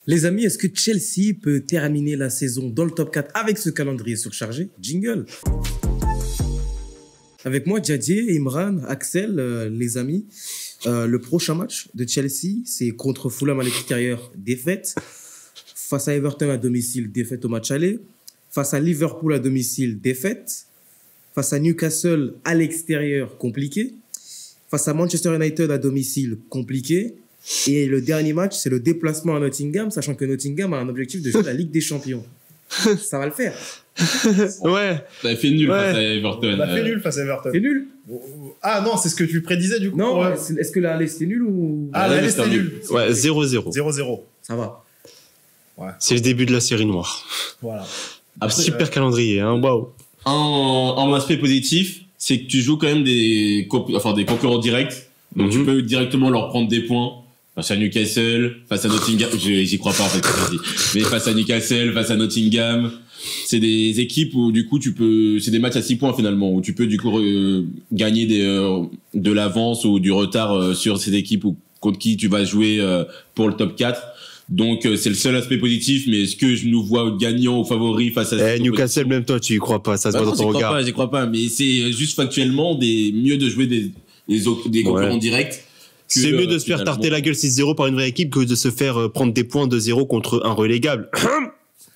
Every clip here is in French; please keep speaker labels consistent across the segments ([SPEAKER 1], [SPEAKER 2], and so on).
[SPEAKER 1] Les amis, est-ce que Chelsea peut terminer la saison dans le top 4 avec ce calendrier surchargé? Jingle. Avec moi, Djadje, Imran, Axel, les amis. Le prochain match de Chelsea, c'est contre Fulham à l'extérieur, défaite. Face à Everton à domicile, défaite au match aller. Face à Liverpool à domicile, défaite. Face à Newcastle à l'extérieur, compliqué. Face à Manchester United à domicile, compliqué. Et le dernier match, c'est le déplacement à Nottingham, sachant que Nottingham a un objectif de jouer la Ligue des Champions. Ça va le faire.
[SPEAKER 2] Ouais.
[SPEAKER 3] Ça a fait nul face à Everton.
[SPEAKER 4] On a fait nul face à Everton.
[SPEAKER 1] C'est nul.
[SPEAKER 4] Ah non, c'est ce que tu prédisais du coup.
[SPEAKER 1] Non, est-ce que l'aller c'était nul ou...
[SPEAKER 4] Ah, l'aller c'était nul.
[SPEAKER 2] Ouais, 0-0.
[SPEAKER 4] 0-0.
[SPEAKER 1] Ça va.
[SPEAKER 4] Ouais.
[SPEAKER 2] C'est le début de la série noire.
[SPEAKER 4] Voilà.
[SPEAKER 3] Après,
[SPEAKER 2] Super calendrier, hein, waouh.
[SPEAKER 3] un aspect positif, c'est que tu joues quand même des concurrents directs. Donc tu peux directement leur prendre des points. Face à Newcastle, face à Nottingham, j'y crois pas en fait. Mais face à Newcastle, face à Nottingham, c'est des équipes où du coup c'est des matchs à 6 points finalement, où tu peux du coup gagner de l'avance ou du retard sur ces équipes contre qui tu vas jouer pour le top 4. Donc c'est le seul aspect positif, mais est-ce que je nous vois gagnant ou favori face à
[SPEAKER 2] Newcastle, même toi tu y crois pas, ça se voit dans ton regard.
[SPEAKER 3] J'y crois pas, mais c'est juste factuellement mieux de jouer des concurrents directs.
[SPEAKER 2] C'est mieux de se faire tarter la gueule 6-0 par une vraie équipe que de se faire prendre des points de 0 contre un relégable.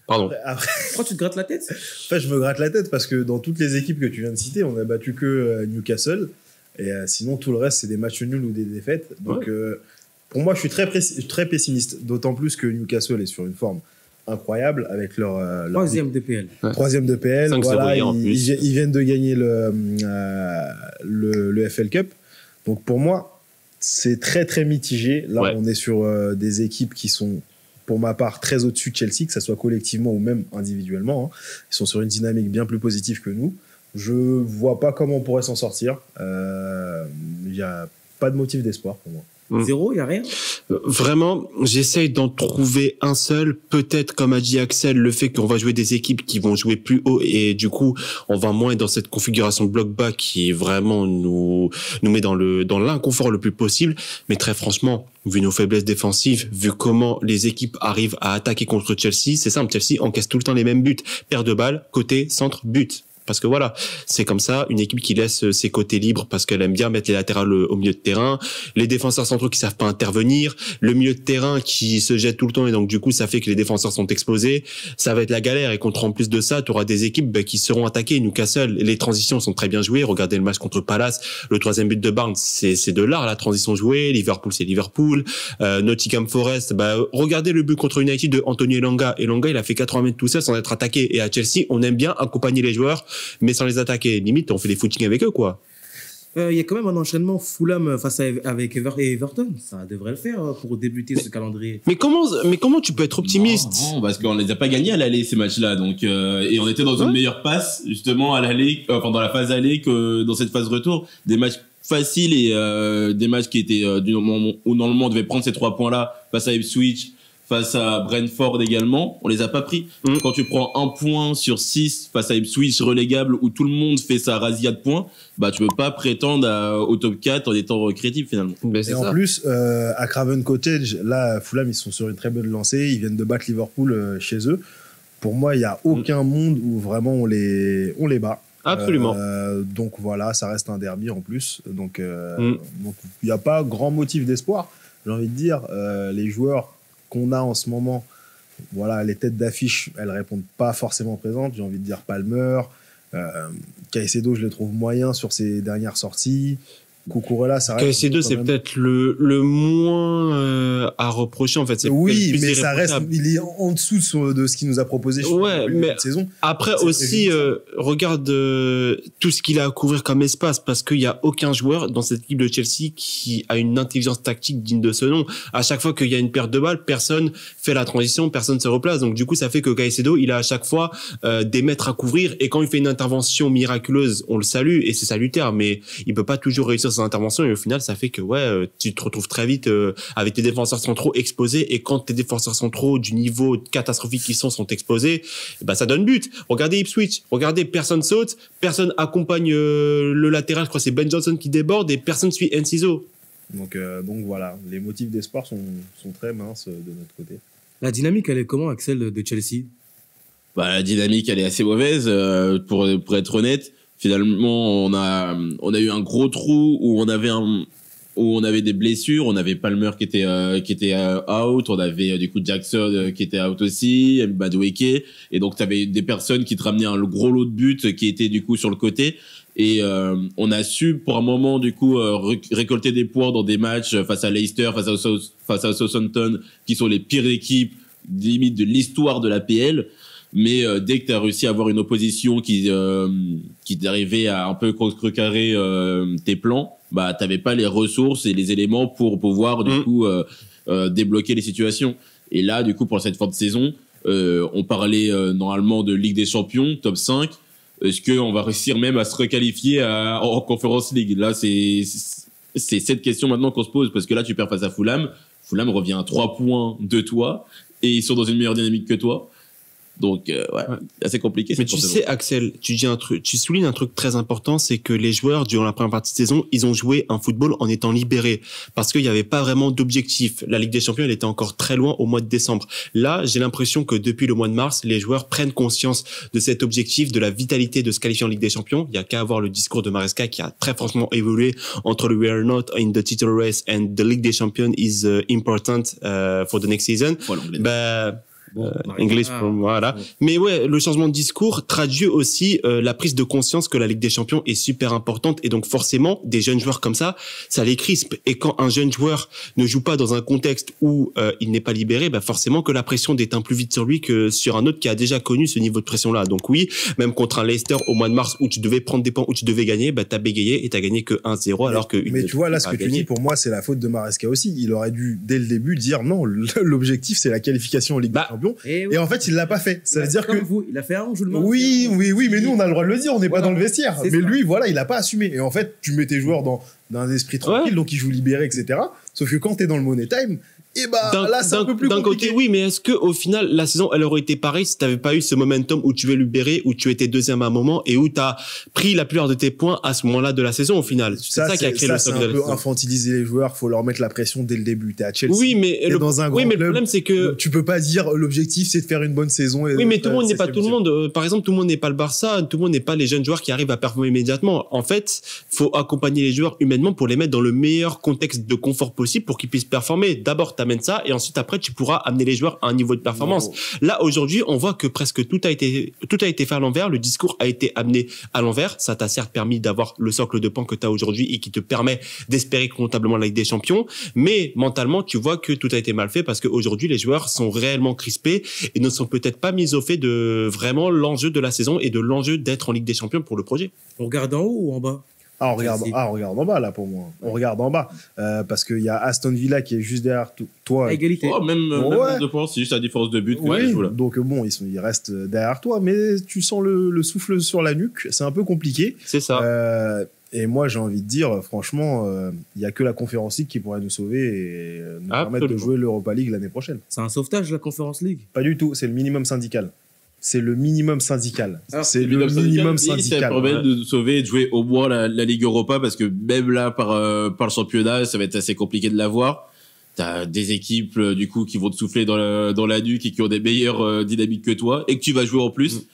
[SPEAKER 2] Pardon.
[SPEAKER 4] Après,
[SPEAKER 1] Pourquoi tu te grattes la tête?
[SPEAKER 4] en fait, je me gratte la tête parce que dans toutes les équipes que tu viens de citer, on a battu que Newcastle. Et sinon, tout le reste, c'est des matchs nuls ou des défaites. Donc, pour moi, je suis très pessimiste. D'autant plus que Newcastle est sur une forme incroyable avec leur
[SPEAKER 1] Troisième DPL.
[SPEAKER 4] troisième de PL. Voilà, ils viennent de gagner le FL Cup. Donc, pour moi, c'est très, très mitigé. Là, on est sur des équipes qui sont, pour ma part, très au-dessus de Chelsea, que ce soit collectivement ou même individuellement. Hein. Ils sont sur une dynamique bien plus positive que nous. Je vois pas comment on pourrait s'en sortir. Il y a pas de motif d'espoir pour moi.
[SPEAKER 1] Zéro, il n'y a rien.
[SPEAKER 2] Vraiment, j'essaye d'en trouver un seul. Peut-être, comme a dit Axel, le fait qu'on va jouer des équipes qui vont jouer plus haut et du coup, on va moins être dans cette configuration de bloc bas qui vraiment nous met dans l'inconfort le plus possible. Mais très franchement, vu nos faiblesses défensives, vu comment les équipes arrivent à attaquer contre Chelsea, c'est simple, Chelsea encaisse tout le temps les mêmes buts. Paire de balles, côté, centre, but. Parce que voilà, c'est comme ça, une équipe qui laisse ses côtés libres parce qu'elle aime bien mettre les latérales au milieu de terrain, les défenseurs centraux qui savent pas intervenir, le milieu de terrain qui se jette tout le temps et donc du coup ça fait que les défenseurs sont exposés, ça va être la galère. Et contre en plus de ça, tu auras des équipes qui seront attaquées. Newcastle, les transitions sont très bien jouées, regardez le match contre Palace, le troisième but de Barnes, c'est de l'art la transition jouée, Liverpool c'est Liverpool, Nottingham Forest, regardez le but contre United de Anthony Elanga, il a fait 80 mètres tout seul sans être attaqué. Et à Chelsea, on aime bien accompagner les joueurs mais sans les attaquer. Limite, on fait des footings avec eux, quoi.
[SPEAKER 1] Il y a quand même un enchaînement Fulham face avec Everton. Ça devrait le faire pour débuter ce calendrier.
[SPEAKER 2] Mais comment tu peux être optimiste?
[SPEAKER 3] Non, parce qu'on les a pas gagnés à l'aller, ces matchs-là. Donc, et on était dans une meilleure passe, justement, à l'aller, dans la phase aller que dans cette phase retour. Des matchs faciles et des matchs qui étaient où normalement on devait prendre ces 3 points-là face à Ipswich, face à Brentford également, on les a pas pris. Quand tu prends 1 point sur 6 face à Ipswich relégable où tout le monde fait sa razzia de points, tu peux pas prétendre au top 4 en étant crédible finalement.
[SPEAKER 4] Et en plus, à Craven Cottage, là, Fulham, ils sont sur une très bonne lancée, ils viennent de battre Liverpool chez eux. Pour moi, il y a aucun monde où vraiment on les bat.
[SPEAKER 2] Absolument.
[SPEAKER 4] Donc voilà, ça reste un derby en plus. Donc il n'y a pas grand motif d'espoir. J'ai envie de dire, les joueurs qu'on a en ce moment, voilà, les têtes d'affiche, elles répondent pas forcément présentes. J'ai envie de dire Palmer, Caicedo, je le trouve moyen sur ses dernières sorties. Cucurella, ça reste.
[SPEAKER 2] Caicedo, c'est peut-être le moins à reprocher en fait.
[SPEAKER 4] Oui, mais ça reste, il est en dessous de ce qu'il nous a proposé sur la saison.
[SPEAKER 2] Après aussi, regarde tout ce qu'il a à couvrir comme espace, parce qu'il y a aucun joueur dans cette équipe de Chelsea qui a une intelligence tactique digne de ce nom. À chaque fois qu'il y a une perte de balle, personne fait la transition, personne se replace. Donc du coup, ça fait que Caicedo, il a à chaque fois des mètres à couvrir, et quand il fait une intervention miraculeuse, on le salue et c'est salutaire, mais il peut pas toujours réussir intervention, et au final ça fait que tu te retrouves très vite avec tes défenseurs centraux exposés, et quand tes défenseurs centraux du niveau catastrophique qu'ils sont exposés, ça donne but. Regardez Ipswich, regardez, personne saute, personne accompagne le latéral, je crois que c'est Ben Johnson qui déborde, et personne suit Enciso.
[SPEAKER 4] Donc voilà, les motifs d'espoir sont très minces de notre côté.
[SPEAKER 1] La dynamique, elle est comment, Axel, de Chelsea?
[SPEAKER 3] Bah, la dynamique, elle est assez mauvaise, pour être honnête. Finalement, on a eu un gros trou où on avait des blessures. On avait Palmer qui était out. On avait du coup Jackson qui était out aussi, Madueke. Et donc, t'avais des personnes qui te ramenaient un gros lot de buts qui étaient du coup sur le côté. Et on a su pour un moment du coup récolter des points dans des matchs face à Leicester, face à Southampton, qui sont les pires équipes limite de l'histoire de la PL. Mais dès que tu as réussi à avoir une opposition qui t'arrivait à un peu contrecarrer tes plans, bah t'avais pas les ressources et les éléments pour pouvoir du coup débloquer les situations. Et là, du coup, pour cette fin de saison, on parlait normalement de Ligue des Champions, top 5. Est-ce qu'on va réussir même à se requalifier en Conference League? Là, c'est cette question maintenant qu'on se pose, parce que là, tu perds face à Fulham. Fulham revient à 3 points de toi et ils sont dans une meilleure dynamique que toi. Donc, ouais, assez compliqué.
[SPEAKER 2] Mais tu sais, Axel, tu soulignes un truc très important, c'est que les joueurs, durant la première partie de saison, ils ont joué un football en étant libérés. Parce qu'il n'y avait pas vraiment d'objectif. La Ligue des Champions, elle était encore très loin au mois de décembre. Là, j'ai l'impression que depuis le mois de mars, les joueurs prennent conscience de cet objectif, de la vitalité de se qualifier en Ligue des Champions. Il n'y a qu'à avoir le discours de Maresca qui a très franchement évolué entre le "We are not in the title race and the Ligue des Champions is important for the next season". Bah, English, voilà. Mais ouais, le changement de discours traduit aussi la prise de conscience que la Ligue des Champions est super importante, et donc forcément des jeunes joueurs comme ça les crispe. Et quand un jeune joueur ne joue pas dans un contexte où il n'est pas libéré, bah forcément que la pression déteint plus vite sur lui que sur un autre qui a déjà connu ce niveau de pression là. Donc oui, même contre un Leicester au mois de mars où tu devais prendre des points, où tu devais gagner, bah t'as bégayé et t'as gagné que 1-0 alors que
[SPEAKER 4] mais tu vois là ce que tu dis, pour moi c'est la faute de Maresca aussi. Il aurait dû dès le début dire non, l'objectif c'est la qualification en Ligue des Champions. Et en fait, il l'a pas fait. Ça veut dire que
[SPEAKER 1] il a fait un, je le
[SPEAKER 4] oui, mais nous on a le droit de le dire, on n'est pas dans le vestiaire. Mais lui, voilà, il a pas assumé. Et en fait, tu mets tes joueurs dans un esprit tranquille, donc ils jouent libérés, etc. Sauf que quand t'es dans le money time, et bah là c'est un peu plus compliqué.
[SPEAKER 2] D'un côté, oui, mais est-ce que au final la saison elle aurait été pareille si t'avais pas eu ce momentum où tu es libéré, où tu étais deuxième à un moment et où t'as pris la plupart de tes points à ce moment-là de la saison au final? C'est ça qui a créé le
[SPEAKER 4] socle de la saison. C'est un peu infantiliser les joueurs, faut leur mettre la pression dès le début. T'es à Chelsea.
[SPEAKER 2] Oui, mais
[SPEAKER 4] dans un grand club,
[SPEAKER 2] le problème c'est que
[SPEAKER 4] tu peux pas dire l'objectif c'est de faire une bonne saison.
[SPEAKER 2] Oui, mais tout le monde n'est pas tout le monde. Par exemple, tout le monde n'est pas le Barça, tout le monde n'est pas les jeunes joueurs qui arrivent à performer immédiatement. En fait, faut accompagner les joueurs humainement pour les mettre dans le meilleur contexte de confort possible pour qu'ils puissent performer. D'abord, t'amènes ça et ensuite après tu pourras amener les joueurs à un niveau de performance. Là aujourd'hui, on voit que presque tout a été fait à l'envers, le discours a été amené à l'envers. Ça t'a certes permis d'avoir le socle de points que tu as aujourd'hui et qui te permet d'espérer comptablement la Ligue des Champions, mais mentalement tu vois que tout a été mal fait parce qu'aujourd'hui les joueurs sont réellement crispés et ne sont peut-être pas mis au fait de vraiment l'enjeu de la saison et de l'enjeu d'être en Ligue des Champions pour le projet.
[SPEAKER 1] On regarde en haut ou en bas?
[SPEAKER 4] On regarde en bas là pour moi. On regarde en bas parce qu'il y a Aston Villa qui est juste derrière toi.
[SPEAKER 1] À égalité.
[SPEAKER 3] Même 2 points, c'est juste la différence de but.
[SPEAKER 4] Oui, donc bon, ils restent derrière toi, mais tu sens le souffle sur la nuque. C'est un peu compliqué.
[SPEAKER 2] C'est ça.
[SPEAKER 4] Et moi, j'ai envie de dire, franchement, il y a que la Conference League qui pourrait nous sauver et nous permettre de jouer l'Europa League l'année prochaine.
[SPEAKER 1] C'est un sauvetage la Conference League?
[SPEAKER 4] Pas du tout. C'est le minimum syndical. C'est le minimum syndical.
[SPEAKER 3] Ça permet de sauver et de jouer au moins la Ligue Europa, parce que même là, par le championnat, ça va être assez compliqué de l'avoir. T'as des équipes, du coup, qui vont te souffler dans la nuque et qui ont des meilleures dynamiques que toi et que tu vas jouer en plus.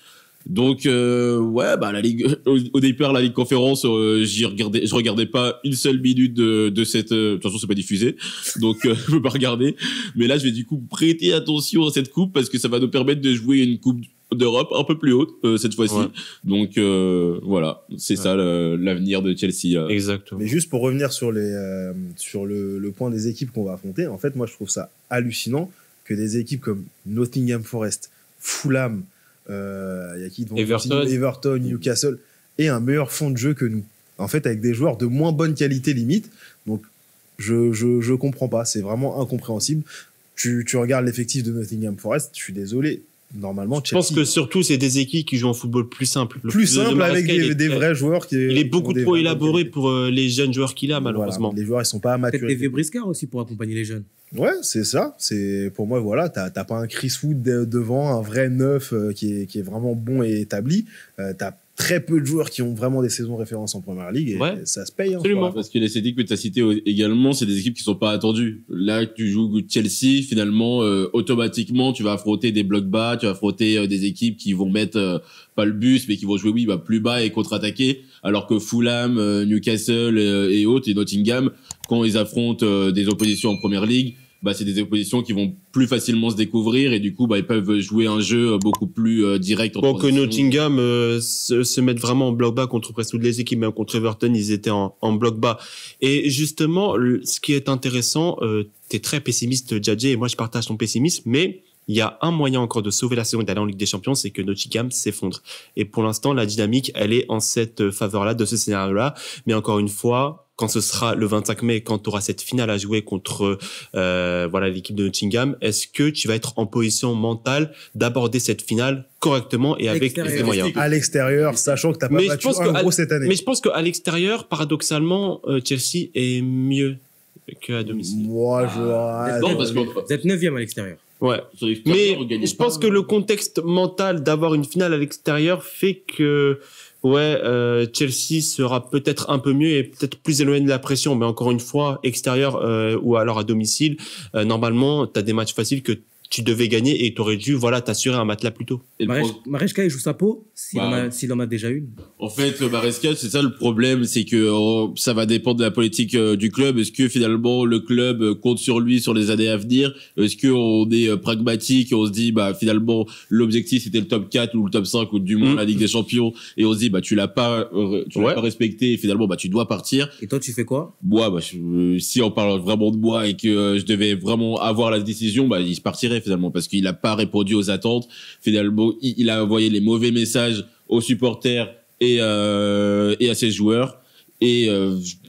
[SPEAKER 3] Donc, la Ligue, au départ, la Ligue Conférence, je regardais pas une seule minute de cette, de toute façon, c'est pas diffusé. Donc, je peux pas regarder. Mais là, je vais du coup prêter attention à cette coupe parce que ça va nous permettre de jouer une coupe d'Europe un peu plus haute, cette fois-ci. Ouais. Donc, voilà. C'est ça, l'avenir de Chelsea.
[SPEAKER 2] Exactement.
[SPEAKER 4] Mais juste pour revenir sur le point des équipes qu'on va affronter, en fait, moi, je trouve ça hallucinant que des équipes comme Nottingham Forest, Fulham, y a qui devant Everton, Newcastle, et un meilleur fond de jeu que nous. En fait, avec des joueurs de moins bonne qualité limite. Donc, je comprends pas. C'est vraiment incompréhensible. Tu regardes l'effectif de Nottingham Forest, je suis désolé. Normalement, Chelsea,
[SPEAKER 2] je pense que surtout, c'est des équipes qui jouent en football plus simple.
[SPEAKER 4] Plus simple avec des vrais joueurs.
[SPEAKER 2] Il est beaucoup trop élaboré pour les jeunes joueurs qu'il a, malheureusement.
[SPEAKER 4] Voilà, les joueurs, ils sont pas maturés.
[SPEAKER 1] Peut-être des Briscard aussi pour accompagner les jeunes.
[SPEAKER 4] Ouais, c'est ça. C'est, pour moi, voilà, t'as pas un Chris Wood devant, un vrai neuf qui est vraiment bon et établi. T'as très peu de joueurs qui ont vraiment des saisons références en première ligue et ça se paye.
[SPEAKER 2] Absolument.
[SPEAKER 3] Parce que les équipes que tu as citées également, c'est des équipes qui sont pas attendues. Là, tu joues Chelsea, finalement, automatiquement, tu vas affronter des blocs bas, tu vas affronter des équipes qui vont mettre pas le bus, mais qui vont jouer plus bas et contre-attaquer. Alors que Fulham, Newcastle et autres, et Nottingham, quand ils affrontent des oppositions en première ligue, c'est des oppositions qui vont plus facilement se découvrir et du coup ils peuvent jouer un jeu beaucoup plus direct.
[SPEAKER 2] Bon, que Nottingham se mette vraiment en bloc bas contre presque toutes les équipes, même contre Everton ils étaient en bloc bas. Et justement, ce qui est intéressant, t'es très pessimiste Djadji, et moi je partage ton pessimisme, mais il y a un moyen encore de sauver la saison et d'aller en Ligue des Champions, c'est que Nottingham s'effondre. Et pour l'instant, la dynamique, elle est en cette faveur-là, de ce scénario-là. Mais encore une fois, quand ce sera le 25 mai, quand tu auras cette finale à jouer contre l'équipe de Nottingham, est-ce que tu vas être en position mentale d'aborder cette finale correctement et avec les moyens?
[SPEAKER 4] À l'extérieur, sachant que t'as pas battu un gros cette année.
[SPEAKER 2] Mais je pense qu'à l'extérieur, paradoxalement, Chelsea est mieux qu'à domicile.
[SPEAKER 4] Moi, je vois...
[SPEAKER 3] Non, parce que
[SPEAKER 1] Vous êtes 9e à l'extérieur.
[SPEAKER 2] Ouais. Mais je pense que le contexte mental d'avoir une finale à l'extérieur fait que Chelsea sera peut-être un peu mieux et peut-être plus éloigné de la pression. Mais encore une fois, extérieur ou alors à domicile, normalement, tu as des matchs faciles que tu devais gagner et tu aurais dû t'assurer un matelas plus tôt.
[SPEAKER 1] Maresca, il joue sa peau s'il en a déjà une.
[SPEAKER 3] En fait, Maresca, c'est ça le problème, c'est que ça va dépendre de la politique du club. Est-ce que finalement le club compte sur lui sur les années à venir? Est-ce qu'on est pragmatique et on se dit finalement l'objectif c'était le top 4 ou le top 5 ou du moins la Ligue des Champions et on se dit tu l'as pas respecté et finalement tu dois partir.
[SPEAKER 1] Et toi tu fais quoi?
[SPEAKER 3] Moi si on parle vraiment de moi et que je devais vraiment avoir la décision, il partirait finalement parce qu'il a pas répondu aux attentes. Finalement, il a envoyé les mauvais messages aux supporters et à ses joueurs. Et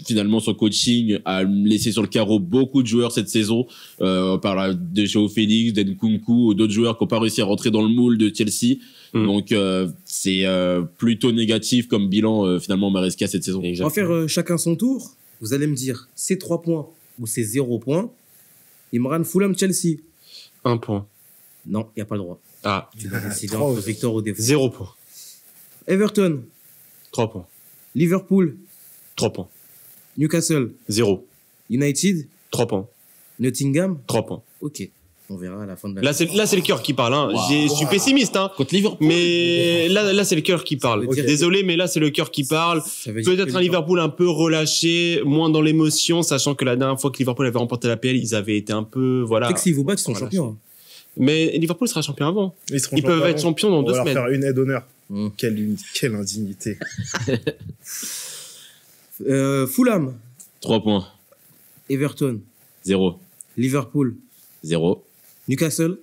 [SPEAKER 3] finalement, son coaching a laissé sur le carreau beaucoup de joueurs cette saison. On parle de Joao Félix, d'Nkunku, d'autres joueurs qui n'ont pas réussi à rentrer dans le moule de Chelsea. Donc, c'est plutôt négatif comme bilan, finalement, Maresca cette saison.
[SPEAKER 1] On va faire chacun son tour. Vous allez me dire, c'est 3 points ou c'est 0 points. Imran, Fulham, Chelsea.
[SPEAKER 2] 1 point.
[SPEAKER 1] Non, il n'y a pas le droit.
[SPEAKER 2] Ah.
[SPEAKER 1] Tu dois décider entre victoire ou défaut.
[SPEAKER 2] 0 point.
[SPEAKER 1] Everton.
[SPEAKER 2] 3 points.
[SPEAKER 1] Liverpool.
[SPEAKER 2] 3 points.
[SPEAKER 1] Newcastle.
[SPEAKER 2] 0.
[SPEAKER 1] United.
[SPEAKER 2] 3 points.
[SPEAKER 1] Nottingham.
[SPEAKER 2] 3 points.
[SPEAKER 1] Ok. On verra à la fin de la...
[SPEAKER 2] Là, c'est le cœur qui parle. Hein. Je suis pessimiste. Hein.
[SPEAKER 3] Contre Liverpool.
[SPEAKER 2] Mais là, c'est le cœur qui parle. Désolé, mais là, c'est le cœur qui parle. Peut-être un Liverpool un peu relâché, moins dans l'émotion, sachant que la dernière fois que Liverpool avait remporté la PL, ils avaient été un peu... Voilà.
[SPEAKER 1] C'est que s'ils vous battent, ils sont champions.
[SPEAKER 2] Mais Liverpool sera champion avant. Ils peuvent être champions dans 2 semaines.
[SPEAKER 4] On va leur faire une aide d'honneur. Quelle indignité.
[SPEAKER 1] Fulham.
[SPEAKER 3] 3 points.
[SPEAKER 1] Everton.
[SPEAKER 3] 0.
[SPEAKER 1] Liverpool.
[SPEAKER 3] 0.
[SPEAKER 1] Newcastle.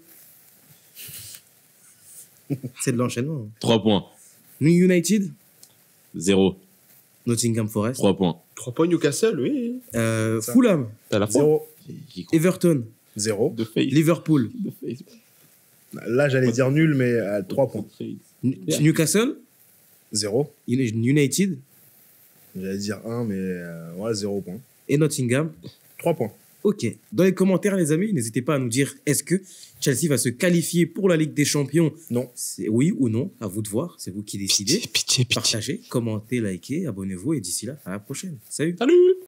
[SPEAKER 1] C'est de l'enchaînement.
[SPEAKER 3] 3 points.
[SPEAKER 1] United.
[SPEAKER 3] 0.
[SPEAKER 1] Nottingham Forest.
[SPEAKER 3] 3 points.
[SPEAKER 2] 3 points Newcastle, oui.
[SPEAKER 1] Fulham.
[SPEAKER 2] T'as la
[SPEAKER 4] 0.
[SPEAKER 1] Everton.
[SPEAKER 4] 0.
[SPEAKER 1] Liverpool.
[SPEAKER 4] Là, j'allais dire nul, mais 3 points.
[SPEAKER 1] Newcastle.
[SPEAKER 4] 0.
[SPEAKER 1] United.
[SPEAKER 4] J'allais dire 1, mais 0 points.
[SPEAKER 1] Et Nottingham.
[SPEAKER 4] 3 points.
[SPEAKER 1] Ok. Dans les commentaires, les amis, n'hésitez pas à nous dire est-ce que Chelsea va se qualifier pour la Ligue des Champions?
[SPEAKER 4] Non.
[SPEAKER 1] Oui ou non? À vous de voir. C'est vous qui décidez.
[SPEAKER 2] Pitié.
[SPEAKER 1] Partagez, commentez, likez, abonnez-vous et d'ici là, à la prochaine. Salut.
[SPEAKER 2] Salut.